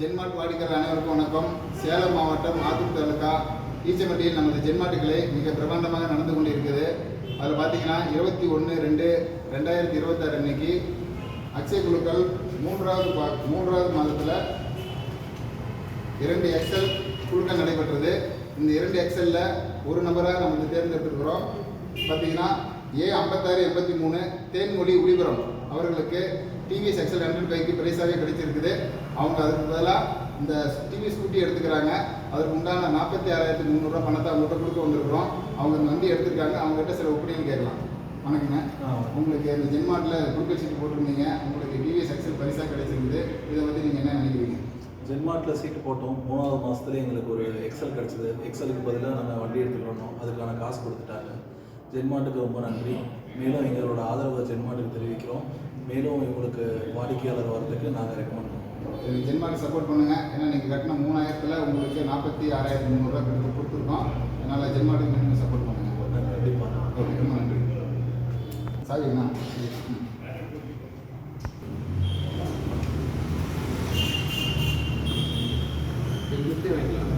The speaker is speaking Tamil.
ஜென்மார்ட் வாடிக்கையாளர் அனைவருக்கும் வணக்கம். சேலம் மாவட்டம் ஆத்தூர் தாலுகா ஈச்சம்பட்டியில் நமது ஜென்மார்ட் கிளை மிக பிரமாண்டமாக நடந்து கொண்டு இருக்குது. அதில் பார்த்தீங்கன்னா 21/2/2026 அன்னைக்கு அக்ஷய குழுக்கள் மூன்றாவது மாதத்தில் 2 எக்ஸல் குழுக்கள் நடைபெற்றது. இந்த 2 எக்ஸலில் ஒரு நபராக நம்ம தேர்ந்தெடுத்துருக்கிறோம். பார்த்தீங்கன்னா A5683 தேன்மொழி ஒளிபுரம் அவர்களுக்கு டிவிஎஸ் எக்ஸல் 100 பிரைஸாகவே கிடைச்சிருக்குது. அவங்க அதுக்கு பதிலாக இந்த டிவி ஸ்கூட்டி எடுத்துக்கிறாங்க. அதுக்கு உண்டான 46,300 பணத்தை அவங்ககிட்ட கொடுக்க வந்திருக்கிறோம். அவங்க இந்த வண்டி எடுத்துருக்காங்க. அவங்ககிட்ட சில ஒப்பீனியன் கேட்கலாம். வணக்கங்க. உங்களுக்கு இந்த ஜென்மார்ட்டில் குழுக்கள் சீட்டு போட்டிருந்தீங்க, உங்களுக்கு டிவிஎஸ் எக்ஸல் பரிசாக கிடைச்சிருக்குது. இதை பற்றி நீங்கள் என்ன நினைக்கிறீங்க? ஜென்மார்ட்டில் சீட்டு போட்டோம். 3வது மாதத்துல எங்களுக்கு ஒரு எக்ஸல் கிடச்சிது. எக்ஸலுக்கு பதிலாக நாங்கள் வண்டி எடுத்துக்கிட்டோம். அதுக்கான காசு கொடுத்துட்டாங்க. ஜென்மார்ட்டுக்கு ரொம்ப நன்றி. மேலும் எங்களோட ஆதரவை ஜென்மார்ட்டுக்கு தெரிவிக்கிறோம். மேலும் எங்களுக்கு வாடிக்கையாளர் வரதுக்கு நாங்கள் ரெக்கமெண்ட் பண்ணுவோம். ஜென்மார்ட் சப்போர்ட் பண்ணுங்கள். ஏன்னா நீங்கள் கட்டின 3000 உங்களுக்கு 46,300 கொடுத்துருக்கோம். அதனால் ஜென்மார்ட்டுக்கு நீங்கள் சப்போர்ட் பண்ணுங்கள். கண்டிப்பாக. ஓகே, ரொம்ப நன்றி. சாரிங்கண்ணா. வாங்கிக்கலாம்.